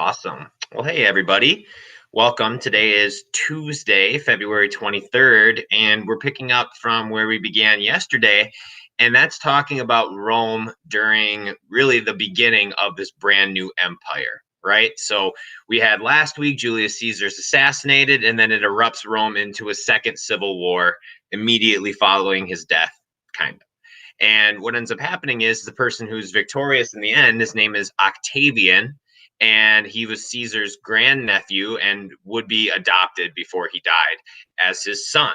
Awesome. Well, hey, everybody. Welcome. Today is Tuesday, February 23rd, and we're picking up from where we began yesterday. And that's talking about Rome during really the beginning of this brand new empire, right? So we had last week Julius Caesar's assassinated, and then it erupts Rome into a second civil war immediately following his death, kind of. And what ends up happening is the person who's victorious in the end, his name is Octavian, and he was Caesar's grandnephew and would be adopted before he died as his son.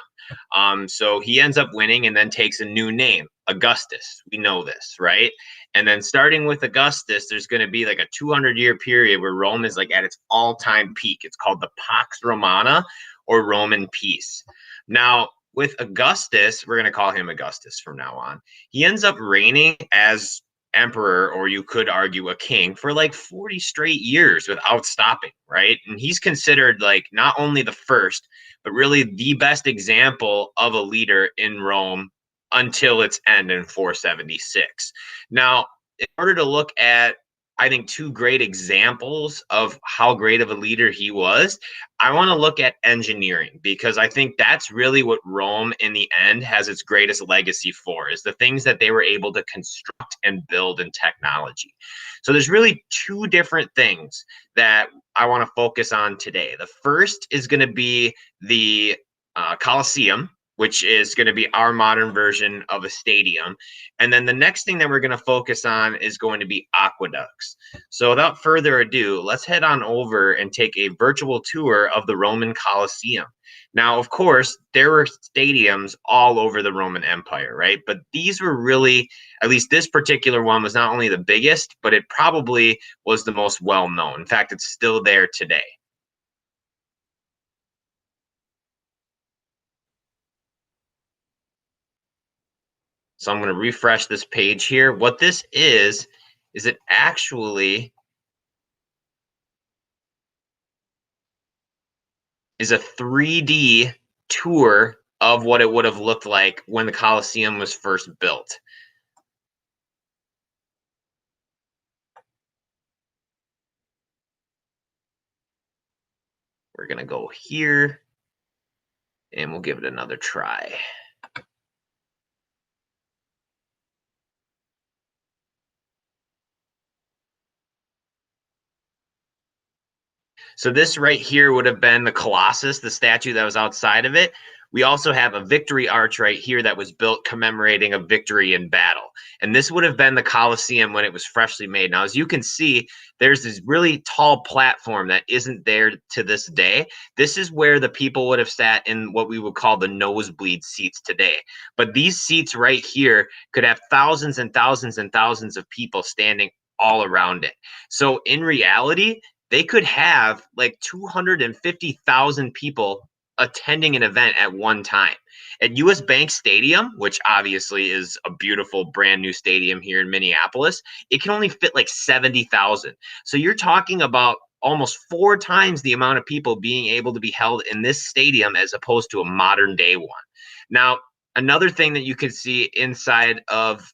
So he ends up winning and then takes a new name, Augustus. We know this, right? And then starting with Augustus, there's going to be like a 200-year period where Rome is like at its all-time peak. It's called the Pax Romana, or Roman peace. Now, with Augustus, we're going to call him Augustus from now on. He ends up reigning as emperor, or you could argue a king, for like 40 straight years without stopping, right? And he's considered like not only the first, but really the best example of a leader in Rome until its end in 476. Now, in order to look at, I think, two great examples of how great of a leader he was, I want to look at engineering, because I think that's really what Rome in the end has its greatest legacy for, is the things that they were able to construct and build in technology. So there's really two different things that I want to focus on today. The first is going to be the Colosseum, which is going to be our modern version of a stadium. And then the next thing that we're going to focus on is going to be aqueducts. So without further ado, let's head on over and take a virtual tour of the Roman Colosseum. Now, of course, there were stadiums all over the Roman Empire, right? But these were really, at least this particular one was not only the biggest, but it probably was the most well-known. In fact, it's still there today. So I'm going to refresh this page here. What this is it actually is a 3D tour of what it would have looked like when the Colosseum was first built. We're going to go here, and we'll give it another try. So this right here would have been the Colossus, the statue that was outside of it. We also have a victory arch right here that was built commemorating a victory in battle. And this would have been the Colosseum when it was freshly made. Now, as you can see, there's this really tall platform that isn't there to this day. This is where the people would have sat in what we would call the nosebleed seats today. But these seats right here could have thousands and thousands and thousands of people standing all around it. So in reality, they could have like 250,000 people attending an event at one time. At US Bank Stadium, which obviously is a beautiful brand new stadium here in Minneapolis, it can only fit like 70,000. So you're talking about almost 4 times the amount of people being able to be held in this stadium as opposed to a modern day one. Now, another thing that you can see inside of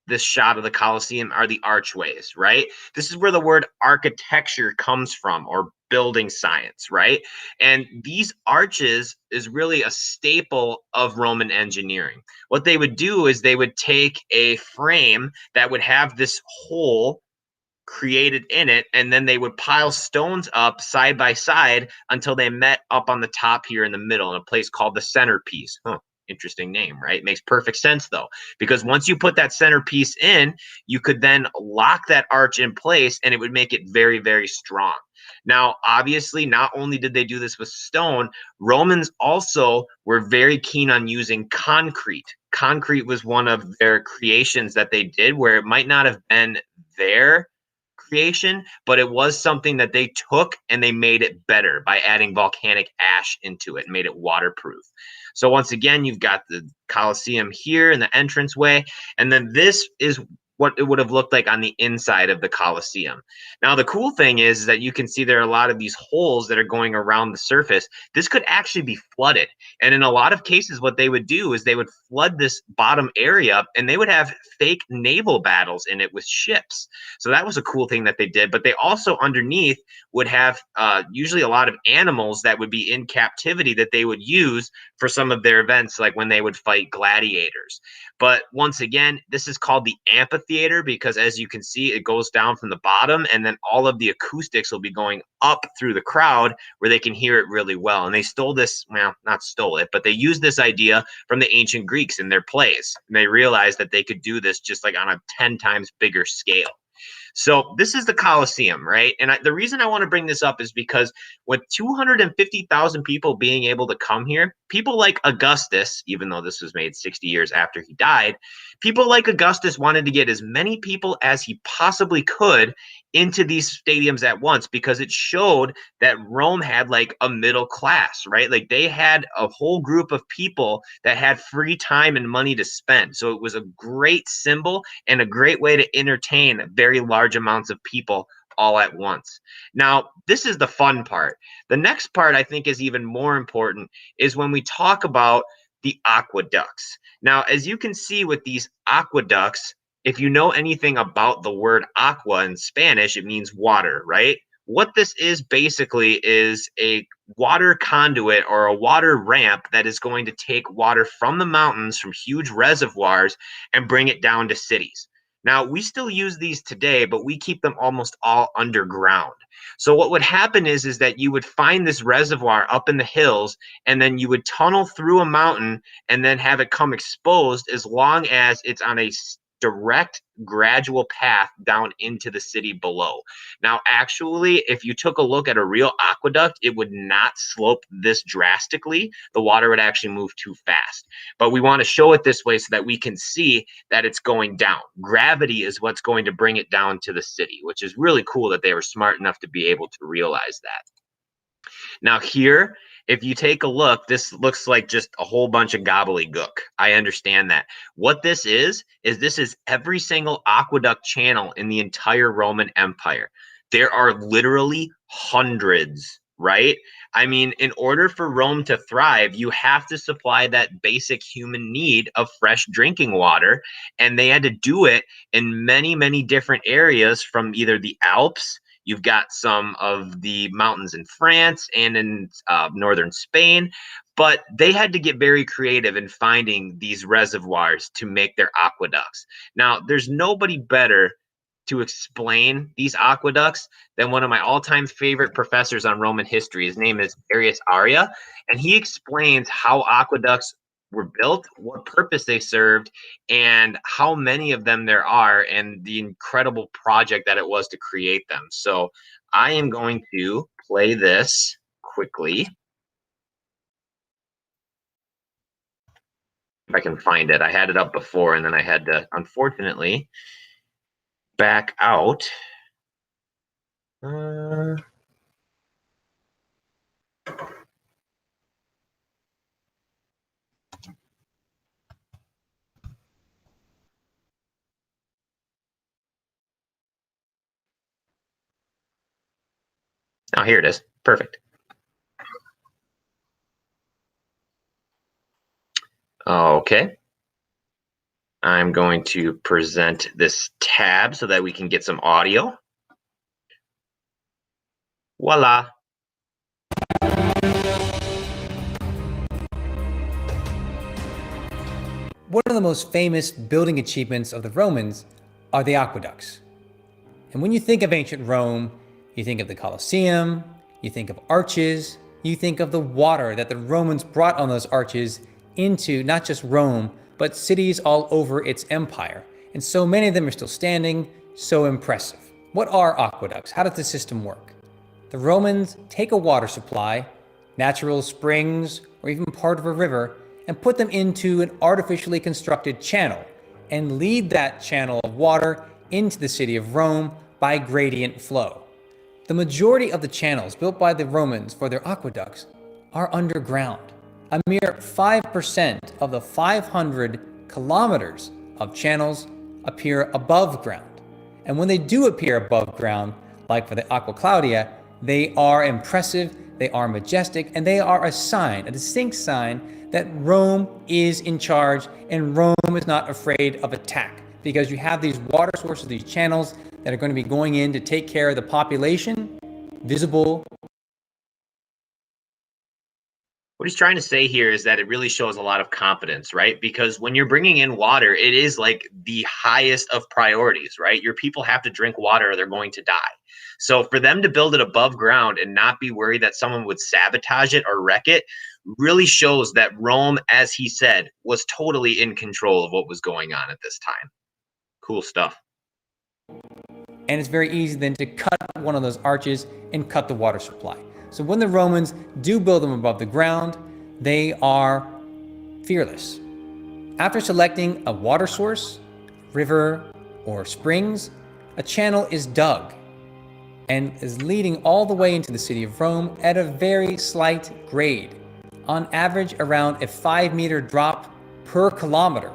this shot of the Colosseum are the archways, right? This is where the word architecture comes from, or building science, right? And these arches is really a staple of Roman engineering. What they would do is they would take a frame that would have this hole created in it, and then they would pile stones up side by side until they met up on the top here in the middle in a place called the centerpiece. Interesting name, right? Makes perfect sense though, because once you put that centerpiece in, you could then lock that arch in place and it would make it very, very strong. Now, obviously, not only did they do this with stone, Romans also were very keen on using concrete. Concrete was one of their creations that they did, where it might not have been their creation, but it was something that they took and they made it better by adding volcanic ash into it and made it waterproof. So once again, you've got the Colosseum here in the entranceway, and then this is what it would have looked like on the inside of the Colosseum. Now, the cool thing is that you can see there are a lot of these holes that are going around the surface. This could actually be flooded. And in a lot of cases, what they would do is they would flood this bottom area and they would have fake naval battles in it with ships. So that was a cool thing that they did. But they also underneath would have usually a lot of animals that would be in captivity that they would use for some of their events, like when they would fight gladiators. But once again, this is called the amphitheater because, as you can see, it goes down from the bottom, and then all of the acoustics will be going up through the crowd where they can hear it really well. And they stole this, well, not stole it, but they used this idea from the ancient Greeks in their plays. And they realized that they could do this just like on a 10 times bigger scale. So this is the Colosseum, right? And the reason I want to bring this up is because with 250,000 people being able to come here, people like Augustus, even though this was made 60 years after he died, people like Augustus wanted to get as many people as he possibly could into these stadiums at once because it showed that Rome had like a middle class, right? Like they had a whole group of people that had free time and money to spend. So it was a great symbol and a great way to entertain very large amounts of people all at once. Now, this is the fun part. The next part I think is even more important is when we talk about the aqueducts. Now, as you can see with these aqueducts, if you know anything about the word aqua in Spanish, it means water, right? What this is basically is a water conduit or a water ramp that is going to take water from the mountains, from huge reservoirs, and bring it down to cities. Now, we still use these today, but we keep them almost all underground. So what would happen is that you would find this reservoir up in the hills, and then you would tunnel through a mountain and then have it come exposed as long as it's on a direct gradual path down into the city below. Now, actually, if you took a look at a real aqueduct, it would not slope this drastically. The water would actually move too fast. But we want to show it this way so that we can see that it's going down. Gravity is what's going to bring it down to the city, which is really cool that they were smart enough to be able to realize that. Now here, if you take a look, this looks like just a whole bunch of gobbledygook. I understand that. What this is this is every single aqueduct channel in the entire Roman Empire. There are literally hundreds, right? I mean, in order for Rome to thrive, you have to supply that basic human need of fresh drinking water. And they had to do it in many, many different areas from either the Alps. You've got some of the mountains in France and in northern Spain, but they had to get very creative in finding these reservoirs to make their aqueducts. Now, there's nobody better to explain these aqueducts than one of my all-time favorite professors on Roman history. His name is Darius Aria, and he explains how aqueducts were built, what purpose they served, and how many of them there are, and the incredible project that it was to create them. So I am going to play this quickly. If I can find it. I had it up before, and then I had to, unfortunately, back out. Oh, here it is. Perfect. Okay. I'm going to present this tab so that we can get some audio. Voila. One of the most famous building achievements of the Romans are the aqueducts. And when you think of ancient Rome, you think of the Colosseum, you think of arches, you think of the water that the Romans brought on those arches into not just Rome, but cities all over its empire. And so many of them are still standing, so impressive. What are aqueducts? How does the system work? The Romans take a water supply, natural springs, or even part of a river, and put them into an artificially constructed channel, and lead that channel of water into the city of Rome by gradient flow. The majority of the channels built by the Romans for their aqueducts are underground. A mere 5% of the 500 kilometers of channels appear above ground. And when they do appear above ground, like for the Aqua Claudia, they are impressive, they are majestic, and they are a sign, a distinct sign that Rome is in charge and Rome is not afraid of attack, because you have these water sources, these channels that are going to be going in to take care of the population, visible. What he's trying to say here is that it really shows a lot of confidence, right? Because when you're bringing in water, it is like the highest of priorities, right? Your people have to drink water or they're going to die. So for them to build it above ground and not be worried that someone would sabotage it or wreck it really shows that Rome, as he said, was totally in control of what was going on at this time. Cool stuff. And it's very easy then to cut one of those arches and cut the water supply. So when the Romans do build them above the ground, they are fearless. After selecting a water source, river, or springs, a channel is dug and is leading all the way into the city of Rome at a very slight grade, on average around a 5-meter drop per kilometer.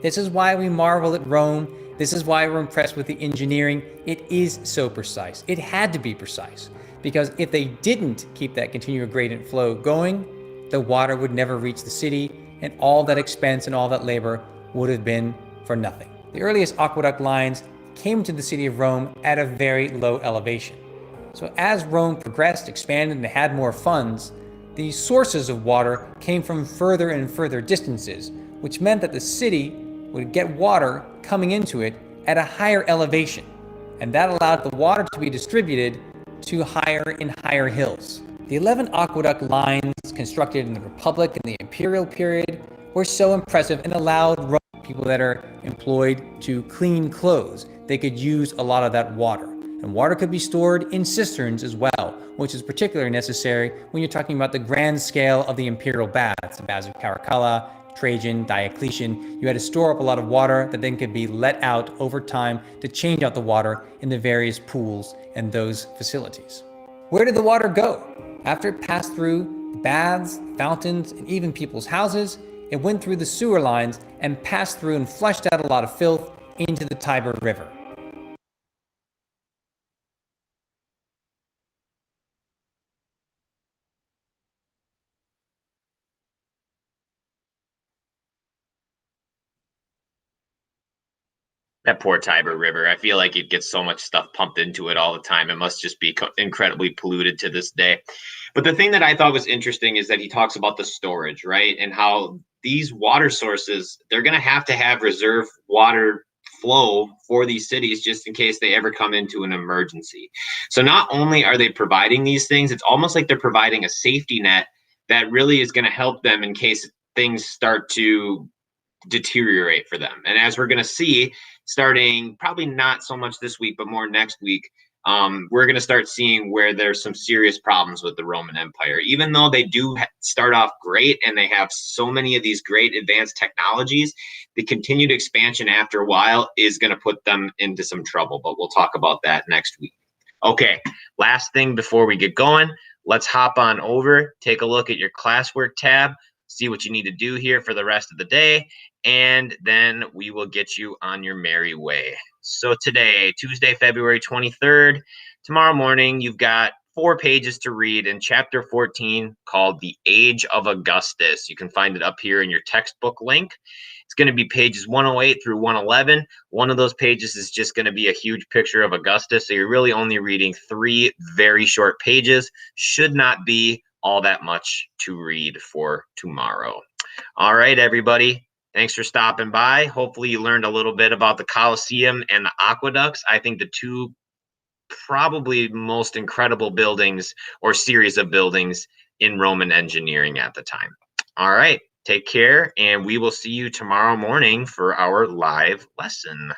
This is why we marvel at Rome. This is why we're impressed with the engineering. It is so precise. It had to be precise, because if they didn't keep that continual gradient flow going, the water would never reach the city, and all that expense and all that labor would have been for nothing. The earliest aqueduct lines came to the city of Rome at a very low elevation. So as Rome progressed, expanded, and had more funds, the sources of water came from further and further distances, which meant that the city would get water coming into it at a higher elevation, and that allowed the water to be distributed to higher and higher hills. The 11 aqueduct lines constructed in the Republic and the Imperial period were so impressive and allowed Rome, people that are employed to clean clothes, they could use a lot of that water. And water could be stored in cisterns as well, which is particularly necessary when you're talking about the grand scale of the imperial baths, the baths of Caracalla, Trajan, Diocletian. You had to store up a lot of water that then could be let out over time to change out the water in the various pools and those facilities. Where did the water go? After it passed through baths, fountains, and even people's houses, it went through the sewer lines and passed through and flushed out a lot of filth into the Tiber River. That poor Tiber River. I feel like it gets so much stuff pumped into it all the time. It must just be incredibly polluted to this day. But the thing that I thought was interesting is that he talks about the storage, right? And how these water sources, they're going to have reserve water flow for these cities just in case they ever come into an emergency. So not only are they providing these things, it's almost like they're providing a safety net that really is going to help them in case things start to deteriorate for them. And as we're going to see, starting probably not so much this week, but more next week, we're going to start seeing where there's some serious problems with the Roman Empire. Even though they do start off great and they have so many of these great advanced technologies, the continued expansion after a while is going to put them into some trouble. But we'll talk about that next week. Okay, last thing before we get going, let's hop on over, take a look at your classwork tab, see what you need to do here for the rest of the day, and then we will get you on your merry way. So today, Tuesday, February 23rd, tomorrow morning, you've got 4 pages to read in chapter 14 called The Age of Augustus. You can find it up here in your textbook link. It's going to be pages 108 through 111. One of those pages is just going to be a huge picture of Augustus. So you're really only reading 3 very short pages. Should not be all that much to read for tomorrow. All right, everybody. Thanks for stopping by. Hopefully you learned a little bit about the Colosseum and the aqueducts. I think the 2 probably most incredible buildings or series of buildings in Roman engineering at the time. All right, take care, and we will see you tomorrow morning for our live lesson.